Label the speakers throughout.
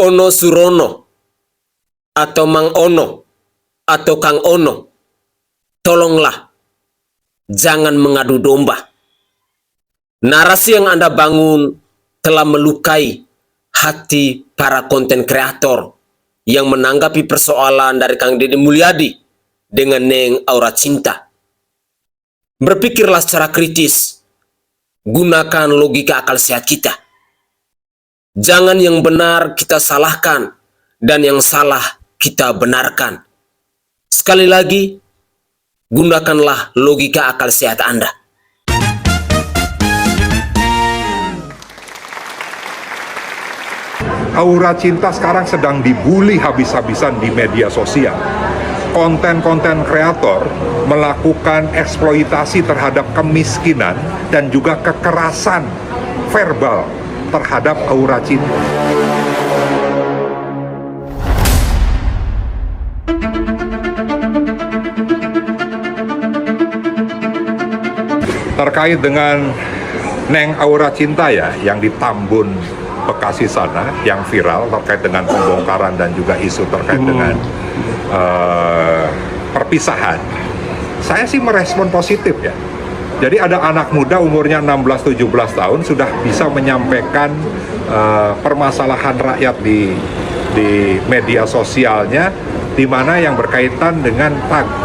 Speaker 1: Ono Surono atau Mang Ono atau Kang Ono, tolonglah jangan mengadu domba. Narasi yang Anda bangun telah melukai hati para konten kreator yang menanggapi persoalan dari Kang Deddy Mulyadi dengan Neng Aura Cinta. Berpikirlah secara kritis, gunakan logika akal sehat kita. Jangan yang benar kita salahkan dan yang salah kita benarkan. Sekali lagi, gunakanlah logika akal sehat Anda.
Speaker 2: Aura Cinta sekarang sedang dibully habis-habisan di media sosial. Konten-konten kreator melakukan eksploitasi terhadap kemiskinan dan juga kekerasan verbal terhadap Aura Cinta. Terkait dengan Neng Aura Cinta ya, yang di Tambun, Bekasi sana, yang viral terkait dengan pembongkaran dan juga isu terkait dengan perpisahan, saya sih merespon positif ya. Jadi ada anak muda umurnya 16-17 tahun sudah bisa menyampaikan permasalahan rakyat di media sosialnya, di mana yang berkaitan dengan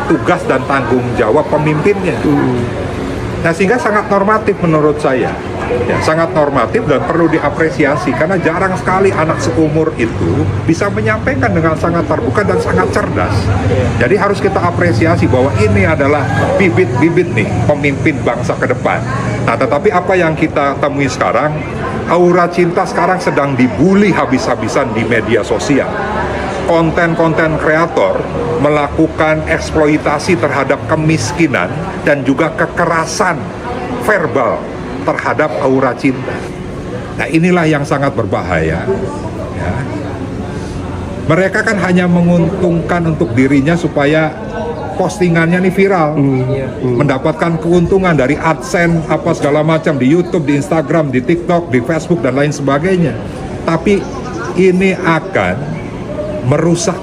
Speaker 2: tugas dan tanggung jawab pemimpinnya. Nah, sehingga sangat normatif menurut saya. Ya, sangat normatif dan perlu diapresiasi karena jarang sekali anak seumur itu bisa menyampaikan dengan sangat terbuka dan sangat cerdas. Jadi harus kita apresiasi bahwa ini adalah bibit-bibit nih pemimpin bangsa ke depan. Nah, tetapi apa yang kita temui sekarang, Aura Cinta sekarang sedang dibully habis-habisan di media sosial. Konten-konten kreator melakukan eksploitasi terhadap kemiskinan dan juga kekerasan verbal terhadap Aura Cinta. Nah, inilah yang sangat berbahaya ya. Mereka kan hanya menguntungkan untuk dirinya supaya postingannya nih viral, mendapatkan keuntungan dari AdSense apa segala macam di YouTube, di Instagram, di TikTok, di Facebook dan lain sebagainya. Tapi ini akan merusak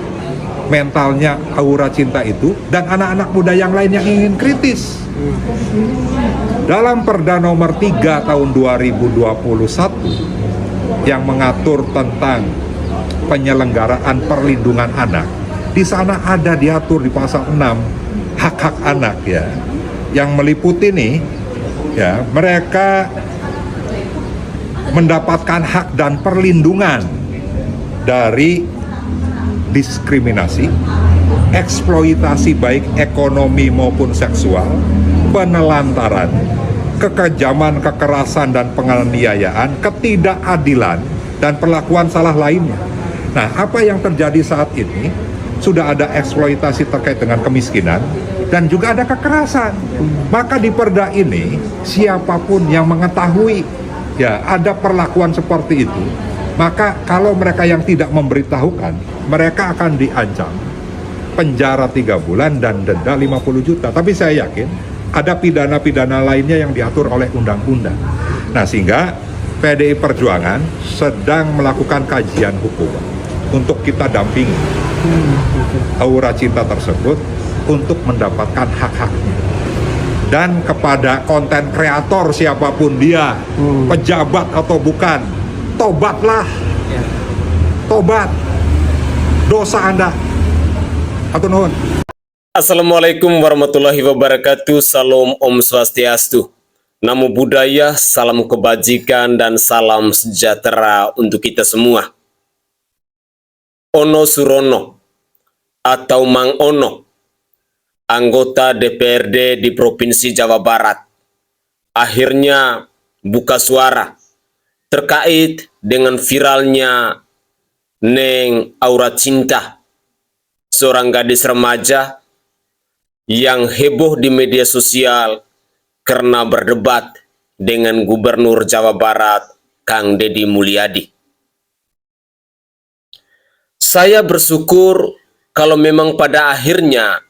Speaker 2: mentalnya Aura Cinta itu dan anak-anak muda yang lain yang ingin kritis. Dalam Perda nomor 3 tahun 2021 yang mengatur tentang penyelenggaraan perlindungan anak, di sana ada diatur di pasal 6 hak-hak anak ya, yang meliputi nih ya, mereka mendapatkan hak dan perlindungan dari diskriminasi, eksploitasi baik ekonomi maupun seksual, penelantaran, kekejaman, kekerasan dan penganiayaan, ketidakadilan dan perlakuan salah lainnya. Nah, apa yang terjadi saat ini? Sudah ada eksploitasi terkait dengan kemiskinan dan juga ada kekerasan. Maka di perda ini siapapun yang mengetahui ya ada perlakuan seperti itu, maka kalau mereka yang tidak memberitahukan, mereka akan diancam penjara 3 bulan dan denda 50 juta. Tapi saya yakin ada pidana-pidana lainnya yang diatur oleh undang-undang. Nah, sehingga PDI Perjuangan sedang melakukan kajian hukum untuk kita dampingi Aura Cinta tersebut untuk mendapatkan hak-haknya. Dan kepada konten kreator siapapun dia, pejabat atau bukan, tobatlah, tobat dosa Anda. Hatur nuhun.
Speaker 1: Assalamualaikum warahmatullahi wabarakatuh. Salam Om Swastiastu. Namo Buddhaya, salam kebajikan dan salam sejahtera untuk kita semua. Ono Surono atau Mang Ono, anggota DPRD di Provinsi Jawa Barat, akhirnya buka suara terkait dengan viralnya Neng Aura Cinta, seorang gadis remaja yang heboh di media sosial karena berdebat dengan Gubernur Jawa Barat, Kang Deddy Mulyadi. Saya bersyukur kalau memang pada akhirnya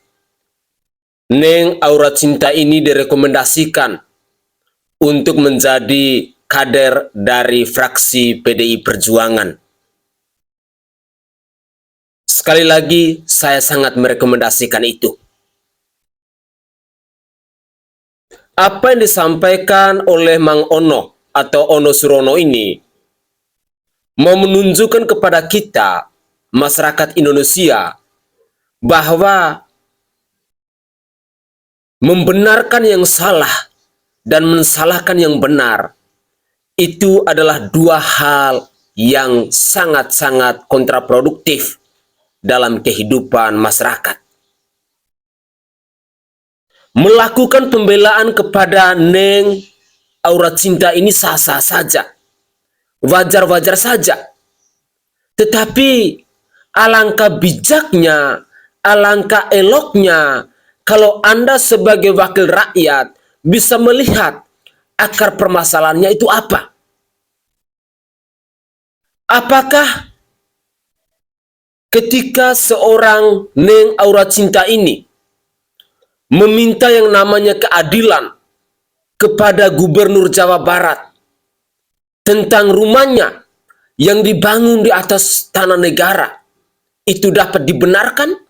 Speaker 1: Neng Aura Cinta ini direkomendasikan untuk menjadi kader dari fraksi PDI Perjuangan. Sekali lagi, saya sangat merekomendasikan itu. Apa yang disampaikan oleh Mang Ono atau Ono Surono ini mau menunjukkan kepada kita, masyarakat Indonesia, bahwa membenarkan yang salah dan mensalahkan yang benar itu adalah dua hal yang sangat-sangat kontraproduktif dalam kehidupan masyarakat. Melakukan pembelaan kepada Neng Aura Cinta ini sah-sah saja, wajar-wajar saja. Tetapi alangkah bijaknya, alangkah eloknya kalau Anda sebagai wakil rakyat bisa melihat akar permasalahannya itu apa. Apakah ketika seorang Neng Aura Cinta ini meminta yang namanya keadilan kepada Gubernur Jawa Barat tentang rumahnya yang dibangun di atas tanah negara, itu dapat dibenarkan?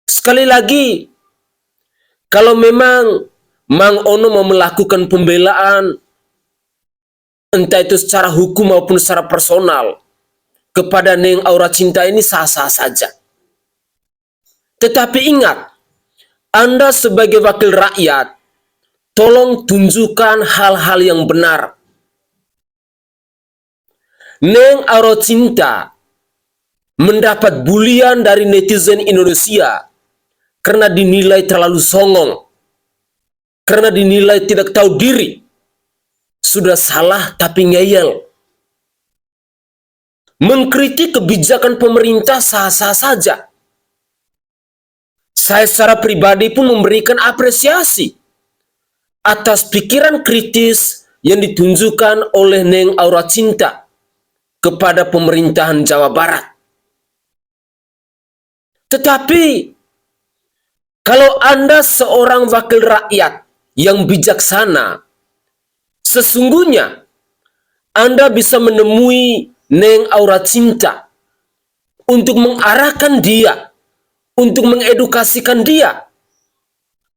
Speaker 1: Sekali lagi, kalau memang Mang Ono mau melakukan pembelaan, entah itu secara hukum maupun secara personal, kepada Neng Aura Cinta ini sah-sah saja. Tetapi ingat, Anda sebagai wakil rakyat, tolong tunjukkan hal-hal yang benar. Neng Aura Cinta mendapat bulian dari netizen Indonesia karena dinilai terlalu songong, karena dinilai tidak tahu diri. Sudah salah tapi ngeyel. Mengkritik kebijakan pemerintah sah-sah saja. Saya secara pribadi pun memberikan apresiasi atas pikiran kritis yang ditunjukkan oleh Neng Aura Cinta kepada pemerintahan Jawa Barat. Tetapi, kalau Anda seorang wakil rakyat yang bijaksana, sesungguhnya Anda bisa menemui Neng Aura Cinta untuk mengarahkan dia, untuk mengedukasikan dia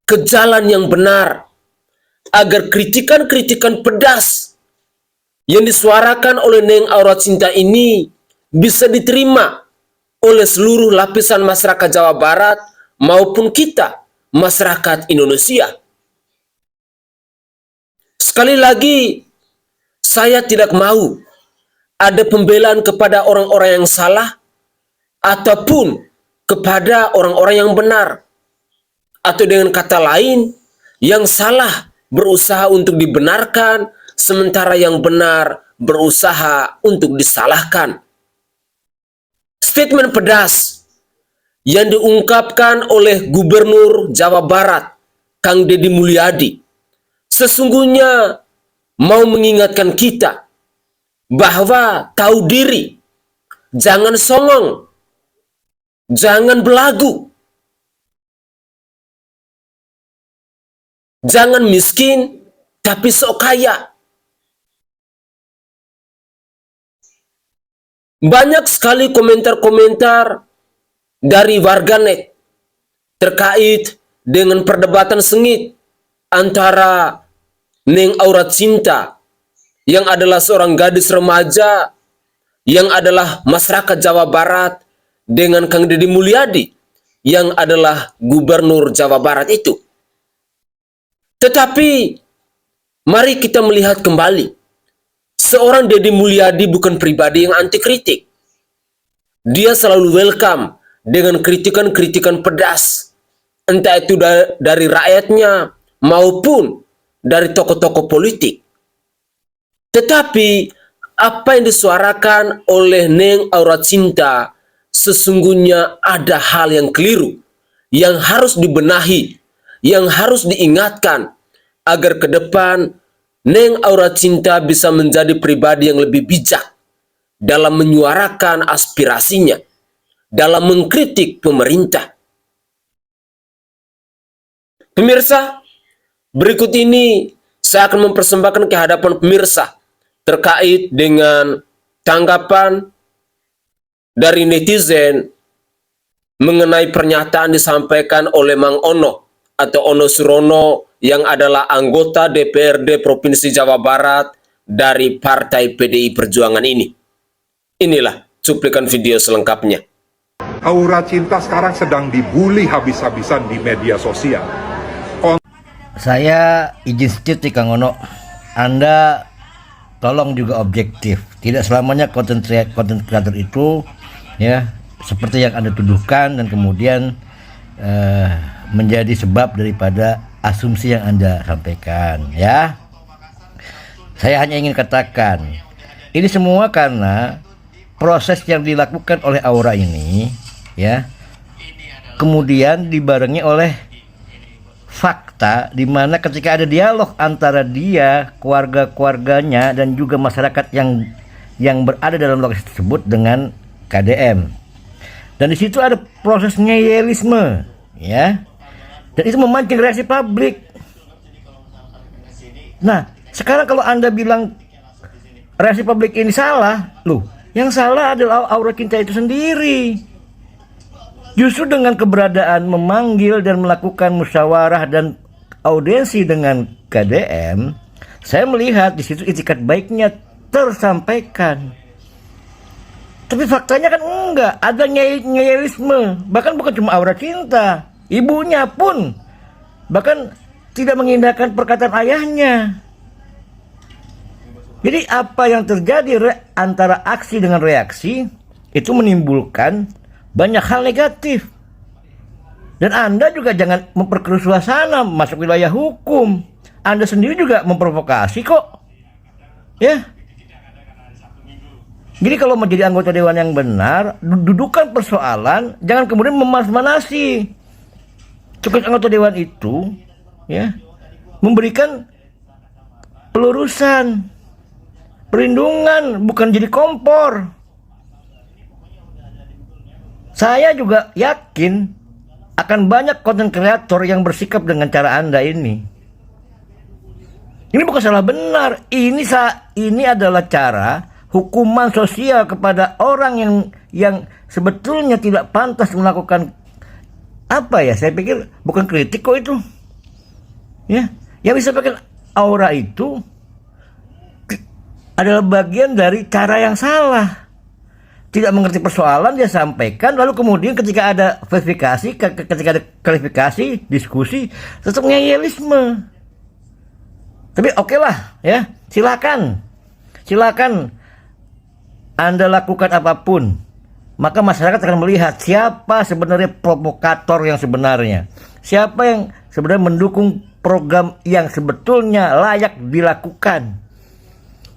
Speaker 1: ke jalan yang benar, agar kritikan-kritikan pedas yang disuarakan oleh Neng Aura Cinta ini bisa diterima oleh seluruh lapisan masyarakat Jawa Barat maupun kita, masyarakat Indonesia. Sekali lagi, saya tidak mau ada pembelaan kepada orang-orang yang salah ataupun kepada orang-orang yang benar. Atau dengan kata lain, yang salah berusaha untuk dibenarkan, sementara yang benar berusaha untuk disalahkan. Statement pedas yang diungkapkan oleh Gubernur Jawa Barat, Kang Deddy Mulyadi, sesungguhnya mau mengingatkan kita bahwa tahu diri, jangan songong, jangan belagu, jangan miskin tapi sok kaya. Banyak sekali komentar-komentar dari warganet terkait dengan perdebatan sengit antara Neng Aura Cinta yang adalah seorang gadis remaja yang adalah masyarakat Jawa Barat dengan Kang Deddy Mulyadi yang adalah Gubernur Jawa Barat itu. Tetapi mari kita melihat kembali, seorang Deddy Mulyadi bukan pribadi yang anti kritik. Dia selalu welcome dengan kritikan-kritikan pedas, entah itu dari rakyatnya maupun dari tokoh-tokoh politik. Tetapi apa yang disuarakan oleh Neng Aura Cinta sesungguhnya ada hal yang keliru, yang harus dibenahi, yang harus diingatkan agar ke depan Neng Aura Cinta bisa menjadi pribadi yang lebih bijak dalam menyuarakan aspirasinya, dalam mengkritik pemerintah. Pemirsa, berikut ini saya akan mempersembahkan ke hadapan pemirsa terkait dengan tanggapan dari netizen mengenai pernyataan disampaikan oleh Mang Ono atau Ono Surono yang adalah anggota DPRD Provinsi Jawa Barat dari Partai PDI Perjuangan ini. Inilah cuplikan video selengkapnya.
Speaker 2: Aura cinta sekarang sedang dibully habis-habisan di media sosial.
Speaker 3: Saya izin sedikit Kang Ono, Anda tolong juga objektif. Tidak selamanya content creator itu ya seperti yang Anda tuduhkan dan kemudian menjadi sebab daripada asumsi yang Anda sampaikan ya. Saya hanya ingin katakan ini semua karena proses yang dilakukan oleh Aura ini ya kemudian dibarengi oleh fakta di mana ketika ada dialog antara dia, keluarga-keluarganya dan juga masyarakat yang berada dalam lokasi tersebut dengan KDM. Dan di situ ada proses ngeyelisme, ya. Dan itu memancing reaksi publik. Nah, sekarang kalau Anda bilang reaksi publik ini salah, loh, yang salah adalah Aura Cinta itu sendiri. Justru dengan keberadaan memanggil dan melakukan musyawarah dan audiensi dengan KDM, saya melihat di situ itikat baiknya tersampaikan. Tapi faktanya kan enggak, ada nyeyelisme. Bahkan bukan cuma Aura Cinta, ibunya pun bahkan tidak mengindahkan perkataan ayahnya. Jadi apa yang terjadi antara aksi dengan reaksi itu menimbulkan banyak hal negatif. Dan Anda juga jangan memperkeruh suasana masuk wilayah hukum. Anda sendiri juga memprovokasi kok. Ya. Jadi kalau mau jadi anggota dewan yang benar, dudukan persoalan, jangan kemudian memanas-manasi. Tugas anggota dewan itu ya memberikan pelurusan, perlindungan, bukan jadi kompor. Saya juga yakin akan banyak konten kreator yang bersikap dengan cara Anda ini. Ini bukan salah benar. Ini adalah cara hukuman sosial kepada orang yang sebetulnya tidak pantas melakukan apa ya? Saya pikir bukan kritik kok itu. Ya, yang disampaikan Aura itu adalah bagian dari cara yang salah. Tidak mengerti persoalan dia sampaikan, lalu kemudian ketika ada verifikasi, ketika ada klarifikasi, diskusi, tetap ngeyelisme. Tapi oke lah ya, silakan Anda lakukan apapun, maka masyarakat akan melihat siapa sebenarnya provokator yang sebenarnya, siapa yang sebenarnya mendukung program yang sebetulnya layak dilakukan.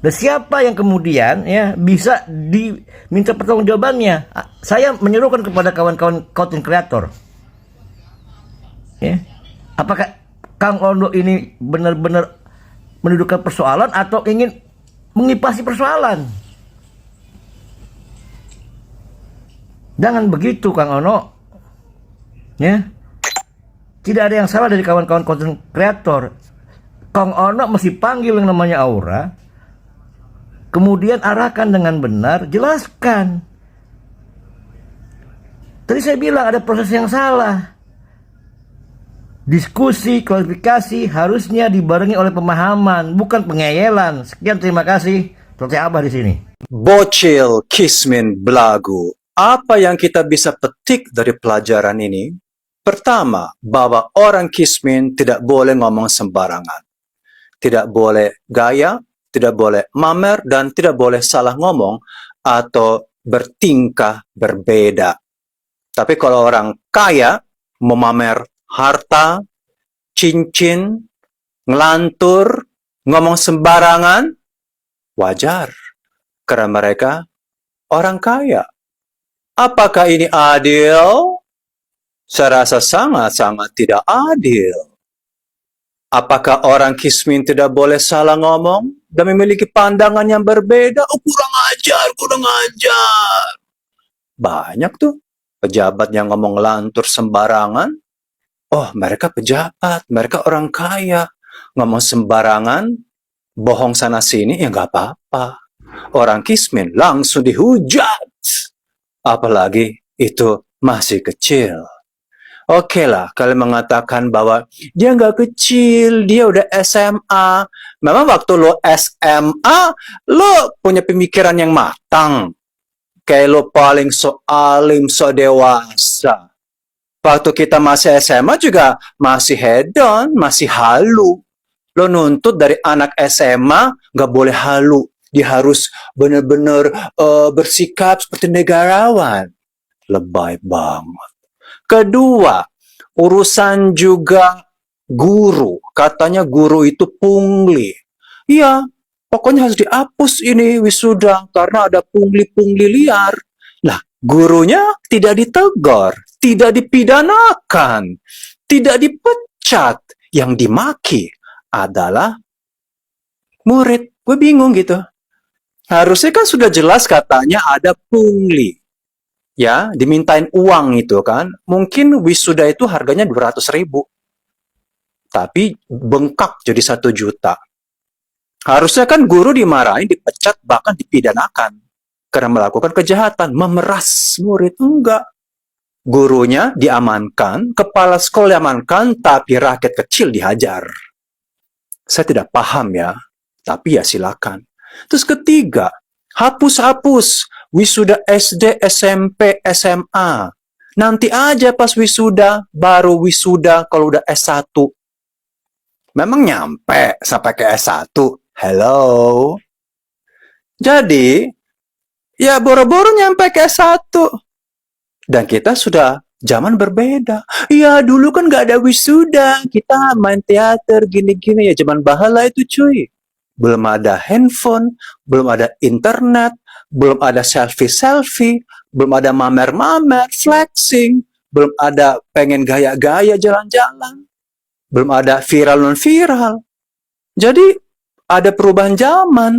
Speaker 3: Dan siapa yang kemudian ya bisa diminta pertanggungjawabannya. Saya menyerukan kepada kawan-kawan content creator. Ya. Apakah Kang Ono ini benar-benar mendudukkan persoalan atau ingin mengipasi persoalan? Jangan begitu Kang Ono. Ya. Tidak ada yang salah dari kawan-kawan content creator. Kang Ono mesti panggil yang namanya Aura. Kemudian arahkan dengan benar, jelaskan. Tadi saya bilang ada proses yang salah. Diskusi, klarifikasi harusnya dibarengi oleh pemahaman, bukan pengeyelan. Sekian, terima kasih. Seperti Abah di sini.
Speaker 4: Bocil Kismin Belagu. Apa yang kita bisa petik dari pelajaran ini? Pertama, bahwa orang Kismin tidak boleh ngomong sembarangan. Tidak boleh gaya, tidak boleh mamer, dan tidak boleh salah ngomong atau bertingkah berbeda. Tapi kalau orang kaya memamer harta, cincin, ngelantur, ngomong sembarangan, wajar. Karena mereka orang kaya. Apakah ini adil? Saya rasa sangat-sangat tidak adil. Apakah orang Kismin tidak boleh salah ngomong dan memiliki pandangan yang berbeda? Oh, kurang ajar. Banyak tuh pejabat yang ngomong lantur sembarangan. Oh, mereka pejabat, mereka orang kaya. Ngomong sembarangan, bohong sana-sini, ya nggak apa-apa. orang Kismin langsung dihujat. Apalagi itu masih kecil. Oke lah, kalian mengatakan bahwa dia nggak kecil, dia udah SMA. Memang waktu lo SMA, lo punya pemikiran yang matang. Kayak lo paling so alim, so dewasa. Waktu kita masih SMA juga masih hedon, masih halu. Lo nuntut dari anak SMA nggak boleh halu. Dia harus benar-benar bersikap seperti negarawan. Lebay banget. Kedua, urusan juga guru. Katanya guru itu pungli. Iya, pokoknya harus dihapus ini wisuda karena ada pungli-pungli liar. Nah, gurunya tidak ditegur, tidak dipidanakan, tidak dipecat. Yang dimaki adalah murid. Gue bingung gitu. Harusnya kan sudah jelas katanya ada pungli. Ya, dimintain uang itu kan. Mungkin wisuda itu harganya 200.000. Tapi bengkak jadi 1 juta. Harusnya kan guru dimarahin, dipecat, bahkan dipidanakan. Karena melakukan kejahatan, memeras murid. Enggak. Gurunya diamankan, kepala sekolah diamankan, tapi rakyat kecil dihajar. Saya tidak paham ya, tapi ya silakan. Terus ketiga, hapus-hapus wisuda SD, SMP, SMA. Nanti aja pas wisuda, baru wisuda kalau udah S1. Memang nyampe sampai ke S1? Hello? Jadi, ya boro-boro nyampe ke S1. Dan kita sudah zaman berbeda. Ya dulu kan gak ada wisuda. Kita main teater gini-gini. Ya zaman bahala itu cuy. Belum ada handphone, belum ada internet, belum ada selfie-selfie, belum ada mamer-mamer, flexing, belum ada pengen gaya-gaya jalan-jalan, belum ada viral non-viral. Jadi ada perubahan zaman.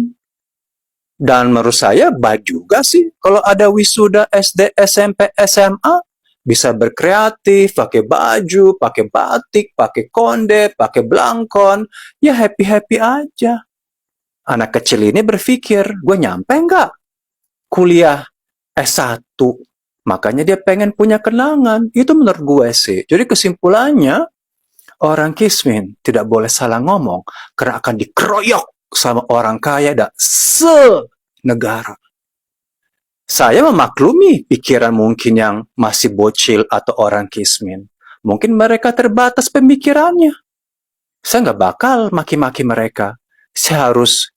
Speaker 4: Dan menurut saya baik juga sih kalau ada wisuda SD, SMP, SMA. Bisa berkreatif, pakai baju, pakai batik, pakai konde, pakai belangkon. Ya happy-happy aja. Anak kecil ini berpikir, gue nyampe nggak kuliah S1? Makanya dia pengen punya kenangan. Itu menurut gue sih. Jadi kesimpulannya, orang Kismin tidak boleh salah ngomong karena akan dikeroyok sama orang kaya dan se-negara. Saya memaklumi pikiran mungkin yang masih bocil atau orang Kismin. Mungkin mereka terbatas pemikirannya. Saya nggak bakal maki-maki mereka. Saya harus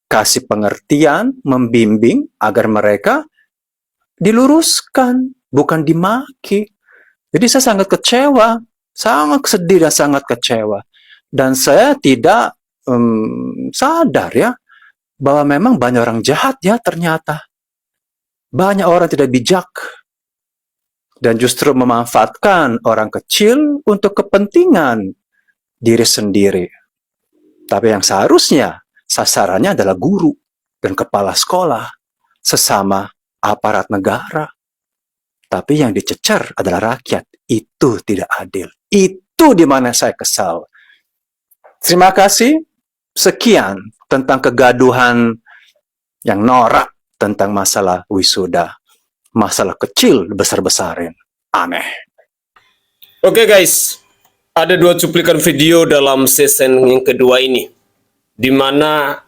Speaker 4: kasih pengertian, membimbing agar mereka diluruskan, bukan dimaki. Jadi saya sangat kecewa, sangat sedih dan sangat kecewa. Dan saya tidak sadar ya, bahwa memang banyak orang jahat ya ternyata. Banyak orang tidak bijak. Dan justru memanfaatkan orang kecil untuk kepentingan diri sendiri. Tapi yang seharusnya sasarannya adalah guru dan kepala sekolah, sesama aparat negara. Tapi yang dicecer adalah rakyat. Itu tidak adil. Itu di mana saya kesal. Terima kasih. Sekian tentang kegaduhan yang norak tentang masalah wisuda. Masalah kecil besar-besarin. Aneh.
Speaker 1: Oke guys, ada 2 cuplikan video dalam season yang kedua ini. Di mana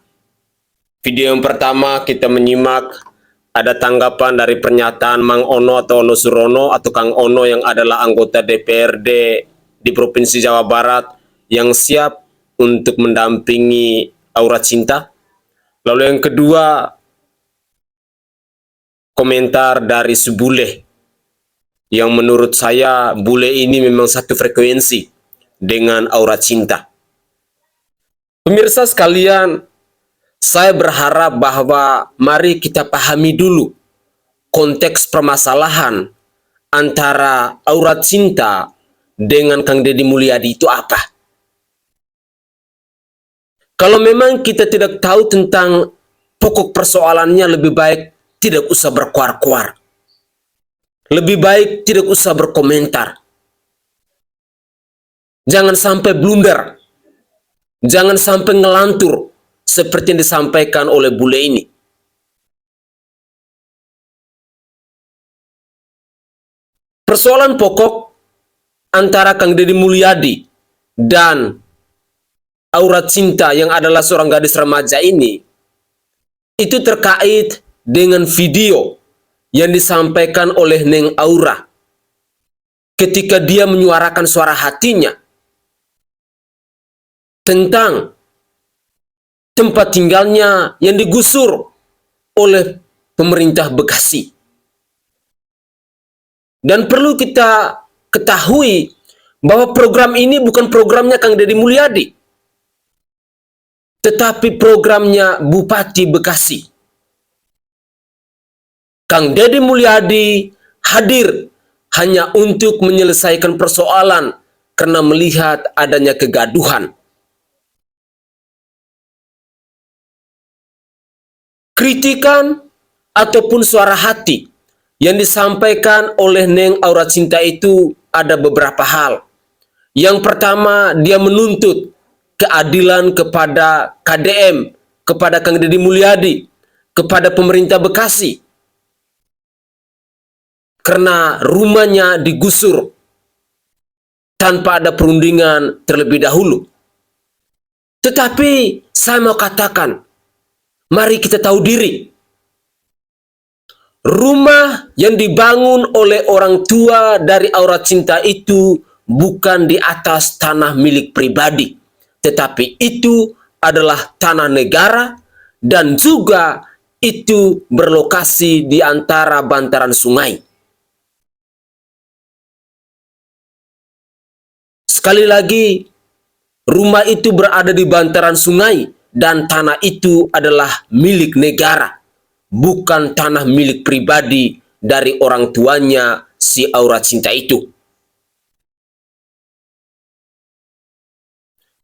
Speaker 1: video yang pertama kita menyimak ada tanggapan dari pernyataan Mang Ono atau Ono Surono atau Kang Ono yang adalah anggota DPRD di Provinsi Jawa Barat yang siap untuk mendampingi Aura Cinta. Lalu yang kedua, komentar dari sebule yang menurut saya bule ini memang satu frekuensi dengan Aura Cinta. Pemirsa sekalian, saya berharap bahwa mari kita pahami dulu konteks permasalahan antara Aura Cinta dengan Kang Deddy Mulyadi itu apa. Kalau memang kita tidak tahu tentang pokok persoalannya, lebih baik tidak usah berkuar-kuar. Lebih baik tidak usah berkomentar. Jangan sampai blunder. Jangan sampai ngelantur seperti yang disampaikan oleh bule ini. persoalan pokok antara Kang Deddy Mulyadi dan Aura Cinta yang adalah seorang gadis remaja ini itu terkait dengan video yang disampaikan oleh Neng Aura ketika dia menyuarakan suara hatinya tentang tempat tinggalnya yang digusur oleh pemerintah Bekasi. Dan perlu kita ketahui bahwa program ini bukan programnya Kang Deddy Mulyadi, tetapi programnya Bupati Bekasi. Kang Deddy Mulyadi hadir hanya untuk menyelesaikan persoalan karena melihat adanya kegaduhan. Kritikan ataupun suara hati yang disampaikan oleh Neng Aura Cinta itu ada beberapa hal. Yang pertama, dia menuntut keadilan kepada KDM, kepada Kang Deddy Mulyadi, kepada pemerintah Bekasi. Karena rumahnya digusur tanpa ada perundingan terlebih dahulu. Tetapi saya mau katakan, mari kita tahu diri. Rumah yang dibangun oleh orang tua dari Aura Cinta itu bukan di atas tanah milik pribadi, tetapi itu adalah tanah negara dan juga itu berlokasi di antara bantaran sungai. Sekali lagi, rumah itu berada di bantaran sungai dan tanah itu adalah milik negara, bukan tanah milik pribadi dari orang tuanya si Aura Cinta itu.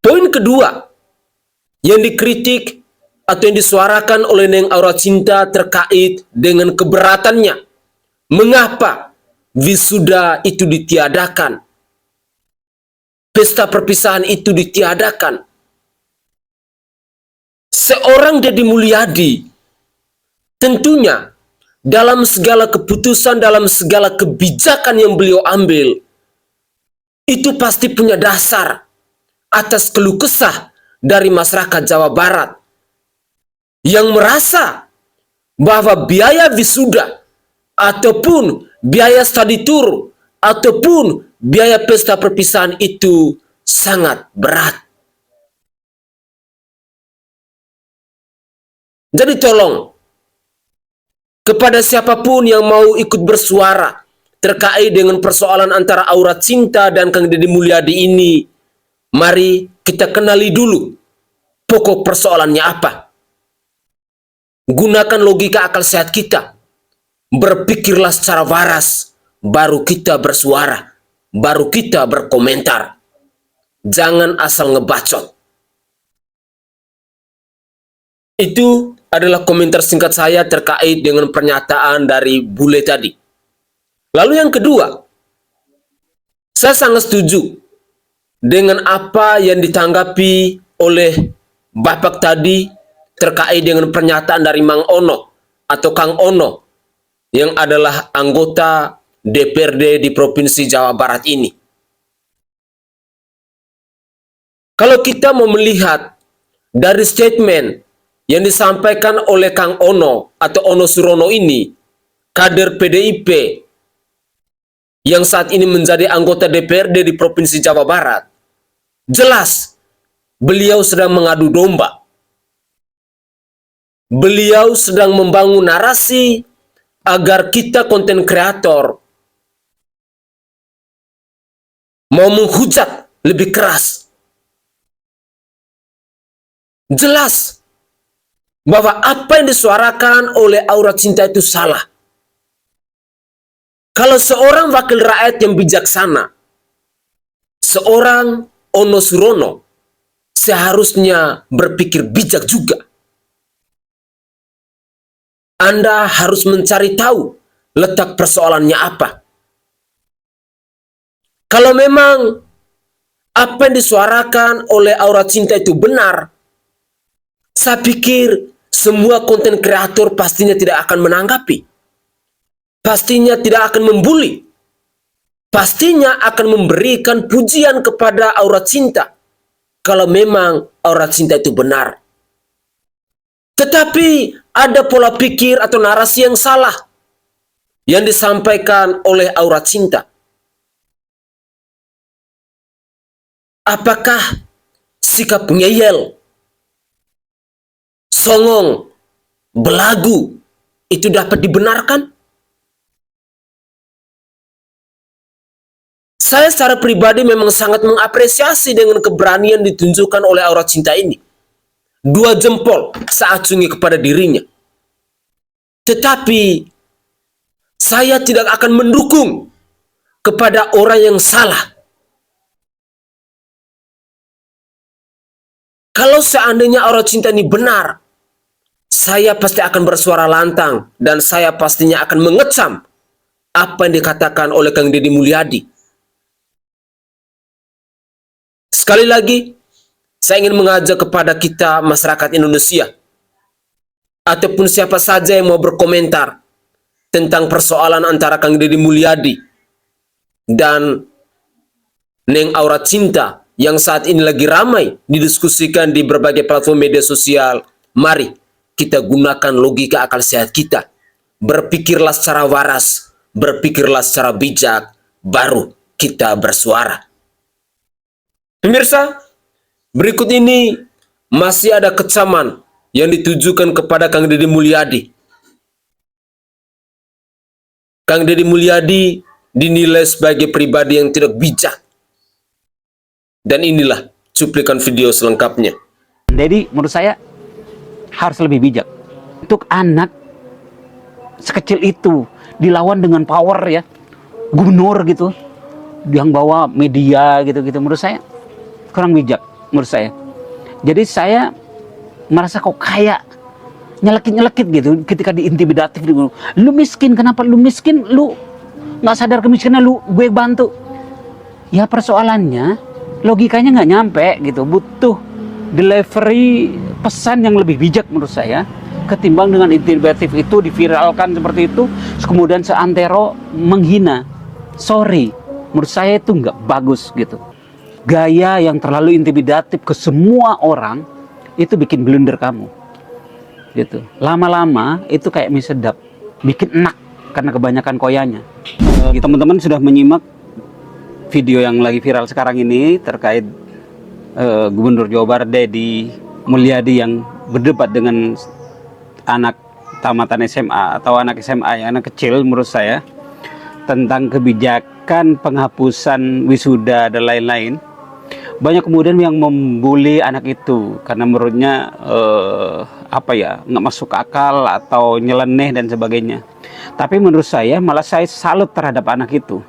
Speaker 1: Poin kedua yang dikritik atau yang disuarakan oleh Neng Aura Cinta terkait dengan keberatannya. Mengapa wisuda itu ditiadakan? Pesta perpisahan itu ditiadakan. Seorang Deddy Mulyadi tentunya dalam segala keputusan, dalam segala kebijakan yang beliau ambil, itu pasti punya dasar atas keluh kesah dari masyarakat Jawa Barat yang merasa bahwa biaya wisuda ataupun biaya study tour ataupun biaya pesta perpisahan itu sangat berat. Jadi tolong, kepada siapapun yang mau ikut bersuara terkait dengan persoalan antara Aura Cinta dan Kang Deddy Mulyadi ini, mari kita kenali dulu pokok persoalannya apa. Gunakan logika akal sehat kita. Berpikirlah secara waras, baru kita bersuara, baru kita berkomentar. Jangan asal ngebacot. Itu adalah komentar singkat saya terkait dengan pernyataan dari bule tadi. Lalu yang kedua, saya sangat setuju dengan apa yang ditanggapi oleh Bapak tadi terkait dengan pernyataan dari Mang Ono atau Kang Ono yang adalah anggota DPRD di Provinsi Jawa Barat ini. Kalau kita mau melihat dari statement yang disampaikan oleh Kang Ono atau Ono Surono ini, kader PDIP yang saat ini menjadi anggota DPRD di Provinsi Jawa Barat, jelas beliau sedang mengadu domba. Beliau sedang membangun narasi agar kita konten kreator mau menghujat lebih keras. Jelas bahwa apa yang disuarakan oleh Aura Cinta itu salah. Kalau seorang wakil rakyat yang bijaksana, seorang Ono Surono, seharusnya berpikir bijak juga. Anda harus mencari tahu letak persoalannya apa. Kalau memang apa yang disuarakan oleh Aura Cinta itu benar, saya pikir semua konten kreator pastinya tidak akan menanggapi. Pastinya tidak akan membuli. pastinya akan memberikan pujian kepada aurat cinta kalau memang aurat cinta itu benar. Tetapi ada pola pikir atau narasi yang salah yang disampaikan oleh aurat cinta. Apakah sikap ngeyel, songong, belagu itu dapat dibenarkan? Saya secara pribadi memang sangat mengapresiasi dengan keberanian ditunjukkan oleh aurat cinta ini. 2 jempol saya acungi kepada dirinya. Tetapi saya tidak akan mendukung kepada orang yang salah. Kalau seandainya aurat cinta ini benar, saya pasti akan bersuara lantang dan saya pastinya akan mengecam apa yang dikatakan oleh Kang Deddy Mulyadi. Sekali lagi, saya ingin mengajak kepada kita masyarakat Indonesia ataupun siapa saja yang mau berkomentar tentang persoalan antara Kang Deddy Mulyadi dan Neng Aurat Cinta yang saat ini lagi ramai didiskusikan di berbagai platform media sosial. Mari kita gunakan logika akal sehat kita. Berpikirlah secara waras, berpikirlah secara bijak, baru kita bersuara. Pemirsa, berikut ini masih ada kecaman yang ditujukan kepada Kang Deddy Mulyadi. Kang Deddy Mulyadi dinilai sebagai pribadi yang tidak bijak. Dan inilah cuplikan video selengkapnya.
Speaker 5: Jadi menurut saya harus lebih bijak. Untuk anak sekecil itu dilawan dengan power ya, gubernur gitu, yang bawa media gitu-gitu, menurut saya kurang bijak menurut saya. Jadi saya merasa kok kayak nyelekit-nyelekit gitu ketika diintimidatif. Lu miskin, kenapa lu miskin? Lu nggak sadar kemiskinan lu, gue bantu. Ya persoalannya logikanya nggak nyampe gitu, butuh delivery pesan yang lebih bijak menurut saya ketimbang dengan intimidatif itu diviralkan seperti itu, kemudian seantero menghina. Sorry, menurut saya itu nggak bagus gitu. Gaya yang terlalu intimidatif ke semua orang itu bikin blunder kamu gitu. Lama-lama itu kayak mie sedap, bikin enak karena kebanyakan koyanya. Teman-teman sudah menyimak video yang lagi viral sekarang ini terkait Gubernur Jawa Barat Deddy Mulyadi yang berdebat dengan anak tamatan SMA atau anak SMA, anak kecil menurut saya, tentang kebijakan penghapusan wisuda dan lain-lain. Banyak kemudian yang membuli anak itu karena menurutnya nggak masuk akal atau nyeleneh dan sebagainya. Tapi menurut saya malah saya salut terhadap anak itu.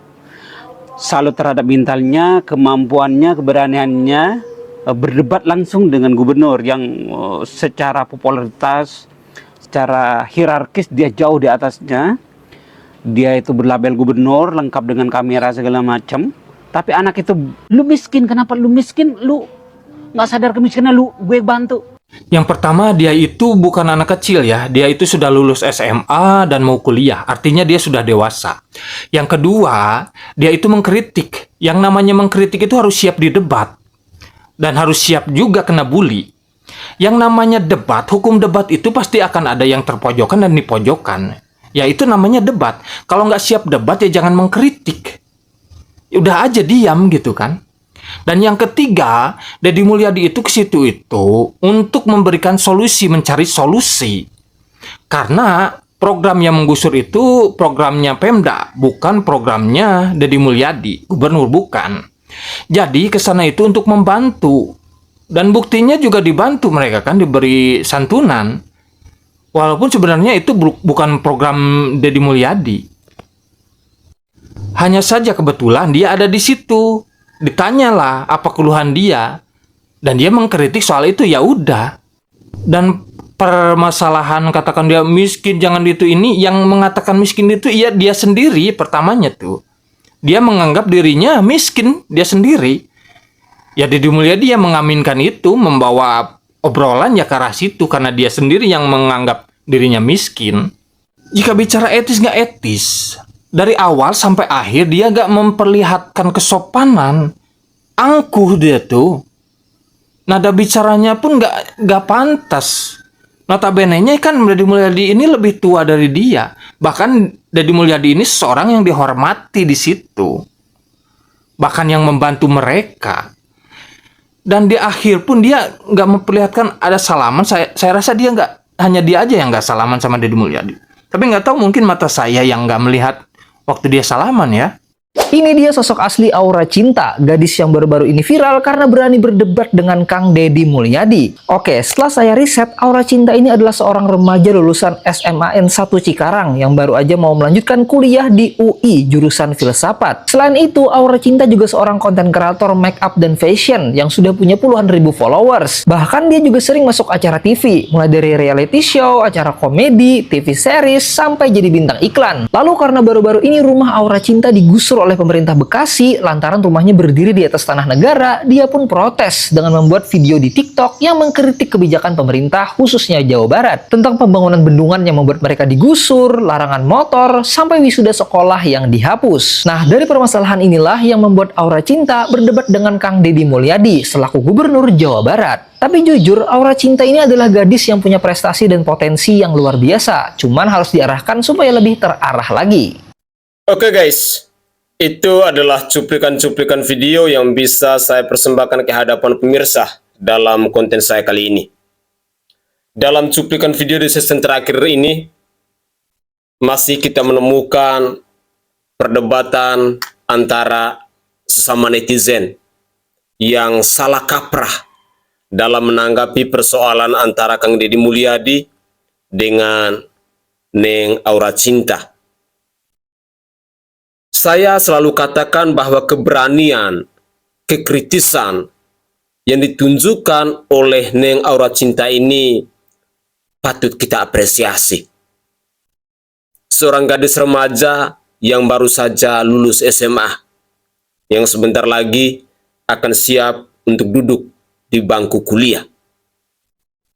Speaker 5: Salut terhadap mentalnya, kemampuannya, keberaniannya berdebat langsung dengan gubernur yang secara popularitas, secara hierarkis dia jauh di atasnya. Dia itu berlabel gubernur, lengkap dengan kamera segala macam. Tapi anak itu, lu miskin, kenapa lu miskin? Lu nggak sadar kemiskinan lu, gue bantu.
Speaker 6: Yang pertama, dia itu bukan anak kecil ya. Dia itu sudah lulus SMA dan mau kuliah. Artinya dia sudah dewasa. Yang kedua, dia itu mengkritik. Yang namanya mengkritik itu harus siap didebat. Dan harus siap juga kena bully. Yang namanya debat, hukum debat itu pasti akan ada yang terpojokan dan dipojokkan. Ya itu namanya debat. Kalau nggak siap debat ya jangan mengkritik. Udah aja diam gitu kan. Dan yang ketiga, Deddy Mulyadi itu ke situ itu untuk memberikan solusi, mencari solusi. Karena program yang menggusur itu programnya Pemda, bukan programnya Deddy Mulyadi, gubernur bukan. Jadi ke sana itu untuk membantu. Dan buktinya juga dibantu mereka kan, diberi santunan. Walaupun sebenarnya itu bukan program Deddy Mulyadi. Hanya saja kebetulan dia ada di situ. Ditanyalah apa keluhan dia dan dia mengkritik soal itu, ya udah. Dan permasalahan katakan dia miskin jangan itu ini, yang mengatakan miskin itu ya dia sendiri pertamanya tuh. Dia menganggap dirinya miskin dia sendiri. Ya Deddy Mulyadi yang mengaminkan itu, membawa obrolan ya ke arah situ karena dia sendiri yang menganggap dirinya miskin. Jika bicara etis nggak etis, Dari awal sampai akhir dia gak memperlihatkan kesopanan. Angkuh dia tuh. Nada bicaranya pun gak pantas. Notabene-nya kan Deddy Mulyadi ini lebih tua dari dia. Bahkan Deddy Mulyadi ini seorang yang dihormati di situ. Bahkan yang membantu mereka. Dan di akhir pun dia nggak memperlihatkan ada salaman. Saya rasa dia nggak, hanya dia aja yang nggak salaman sama Deddy Mulyadi. Tapi nggak tahu, mungkin mata saya yang nggak melihat waktu dia salaman ya.
Speaker 7: Ini dia sosok asli Aura Cinta, gadis yang baru-baru ini viral karena berani berdebat dengan Kang Deddy Mulyadi. Oke, setelah saya riset, Aura Cinta ini adalah seorang remaja lulusan SMAN 1 Cikarang yang baru aja mau melanjutkan kuliah di UI jurusan filsafat. Selain itu, Aura Cinta juga seorang konten kreator make up dan fashion yang sudah punya puluhan ribu followers. Bahkan dia juga sering masuk acara TV, mulai dari reality show, acara komedi, TV series, sampai jadi bintang iklan. Lalu karena baru-baru ini rumah Aura Cinta digusur oleh pemerintah Bekasi lantaran rumahnya berdiri di atas tanah negara, dia pun protes dengan membuat video di TikTok yang mengkritik kebijakan pemerintah khususnya Jawa Barat tentang pembangunan bendungan yang membuat mereka digusur, larangan motor, sampai wisuda sekolah yang dihapus. Nah, dari permasalahan inilah yang membuat Aura Cinta berdebat dengan Kang Deddy Mulyadi selaku Gubernur Jawa Barat. Tapi jujur, Aura Cinta ini adalah gadis yang punya prestasi dan potensi yang luar biasa, cuman harus diarahkan supaya lebih terarah lagi.
Speaker 1: Oke guys, itu adalah cuplikan-cuplikan video yang bisa saya persembahkan ke hadapan pemirsa dalam konten saya kali ini. Dalam cuplikan video di season terakhir ini, masih kita menemukan perdebatan antara sesama netizen yang salah kaprah dalam menanggapi persoalan antara Kang Deddy Mulyadi dengan Neng Aura Cinta. Saya selalu katakan bahwa keberanian, kekritisan yang ditunjukkan oleh Neng Aura Cinta ini patut kita apresiasi. Seorang gadis remaja yang baru saja lulus SMA, yang sebentar lagi akan siap untuk duduk di bangku kuliah.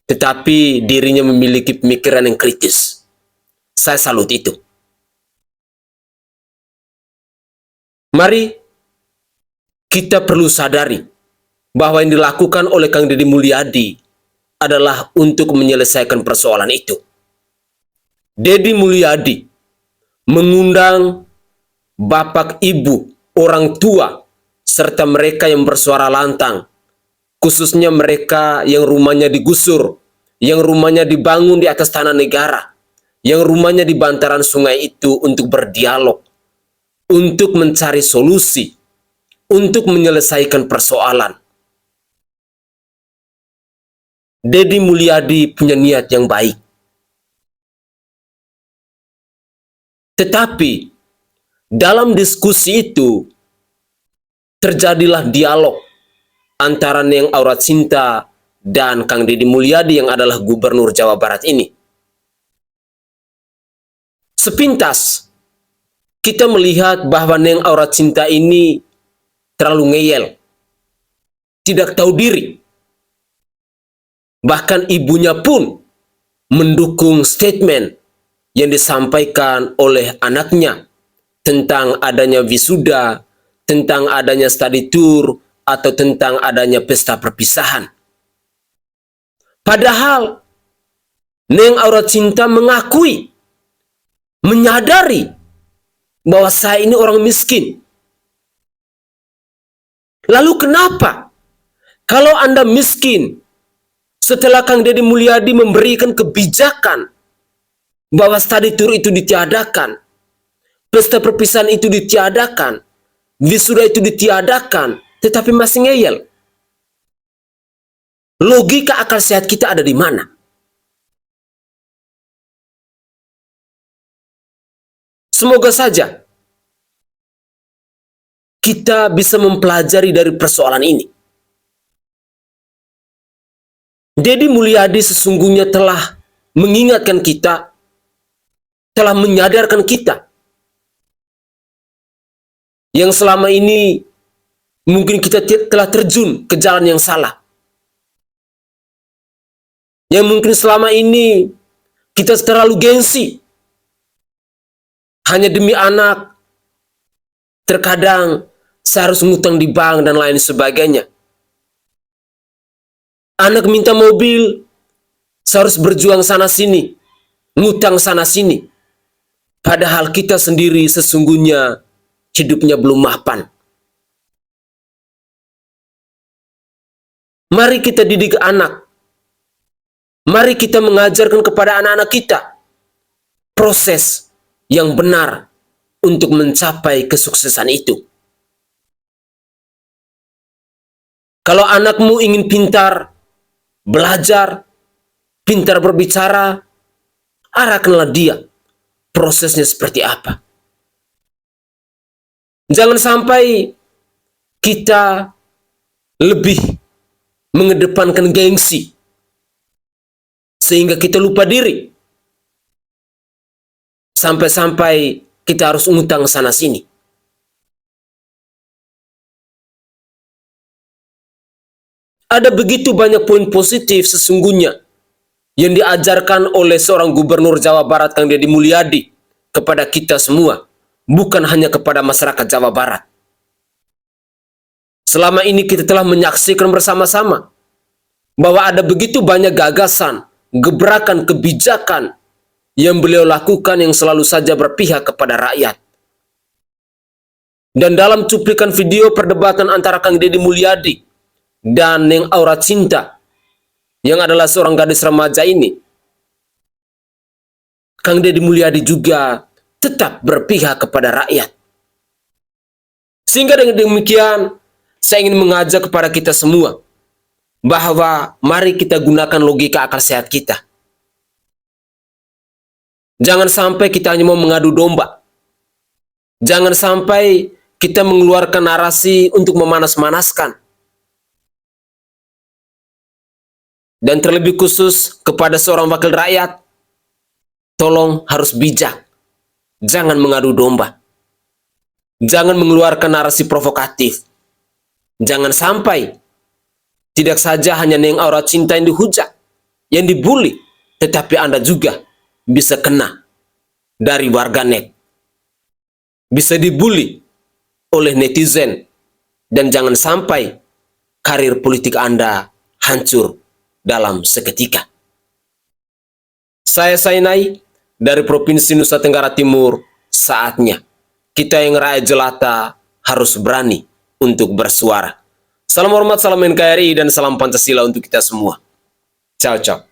Speaker 1: Tetapi dirinya memiliki pemikiran yang kritis. Saya salut itu. Mari kita perlu sadari bahwa yang dilakukan oleh Kang Deddy Mulyadi adalah untuk menyelesaikan persoalan itu. Deddy Mulyadi mengundang bapak, ibu, orang tua, serta mereka yang bersuara lantang, khususnya mereka yang rumahnya digusur, yang rumahnya dibangun di atas tanah negara, yang rumahnya di bantaran sungai itu untuk berdialog, untuk mencari solusi, untuk menyelesaikan persoalan. Deddy Mulyadi punya niat yang baik. Tetapi dalam diskusi itu terjadilah dialog antara Neng Aura Cinta dan Kang Deddy Mulyadi yang adalah Gubernur Jawa Barat ini. Sepintas kita melihat bahwa Neng Aura Cinta ini terlalu ngeyel, tidak tahu diri. Bahkan ibunya pun mendukung statement yang disampaikan oleh anaknya tentang adanya wisuda, tentang adanya study tour, atau tentang adanya pesta perpisahan. Padahal Neng Aura Cinta mengakui, menyadari bahwa saya ini orang miskin. Lalu kenapa kalau Anda miskin setelah Kang Deddy Mulyadi memberikan kebijakan bahwa study tour itu ditiadakan, pesta perpisahan itu ditiadakan, wisuda itu ditiadakan, tetapi masih ngeyel? Logika akal sehat kita ada di mana? Semoga saja kita bisa mempelajari dari persoalan ini. Deddy Mulyadi sesungguhnya telah mengingatkan kita, telah menyadarkan kita yang selama ini mungkin kita telah terjun ke jalan yang salah. Yang mungkin selama ini kita terlalu gengsi, hanya demi anak. Terkadang saya harus ngutang di bank dan lain sebagainya. Anak minta mobil, saya harus berjuang sana sini, ngutang sana sini. Padahal kita sendiri sesungguhnya hidupnya belum mapan. Mari kita didik anak. Mari kita mengajarkan kepada anak-anak kita proses yang benar untuk mencapai kesuksesan itu. Kalau anakmu ingin pintar, belajar, pintar berbicara, arahkanlah dia prosesnya seperti apa. Jangan sampai kita lebih mengedepankan gengsi sehingga kita lupa diri. Sampai-sampai kita harus ngutang sana sini. Ada begitu banyak poin positif sesungguhnya yang diajarkan oleh seorang gubernur Jawa Barat, Kang Deddy Mulyadi, kepada kita semua, bukan hanya kepada masyarakat Jawa Barat. Selama ini kita telah menyaksikan bersama-sama bahwa ada begitu banyak gagasan, gebrakan, kebijakan yang beliau lakukan yang selalu saja berpihak kepada rakyat. Dan dalam cuplikan video perdebatan antara Kang Deddy Mulyadi dan Neng Aura Cinta, yang adalah seorang gadis remaja ini, Kang Deddy Mulyadi juga tetap berpihak kepada rakyat. Sehingga dengan demikian, saya ingin mengajak kepada kita semua bahwa mari kita gunakan logika akal sehat kita. Jangan sampai kita hanya mau mengadu domba. Jangan sampai kita mengeluarkan narasi untuk memanas-manaskan. Dan terlebih khusus kepada seorang wakil rakyat, tolong harus bijak. Jangan mengadu domba. Jangan mengeluarkan narasi provokatif. Jangan sampai tidak saja hanya Neng Aura Cinta yang dihujat, yang dibully, tetapi Anda juga bisa kena dari warganet. Bisa dibully oleh netizen. Dan jangan sampai karir politik Anda hancur dalam seketika. Saya Sainai dari Provinsi Nusa Tenggara Timur. Saatnya kita yang rakyat jelata harus berani untuk bersuara. Salam hormat, salam NKRI, dan salam Pancasila untuk kita semua. Ciao, ciao.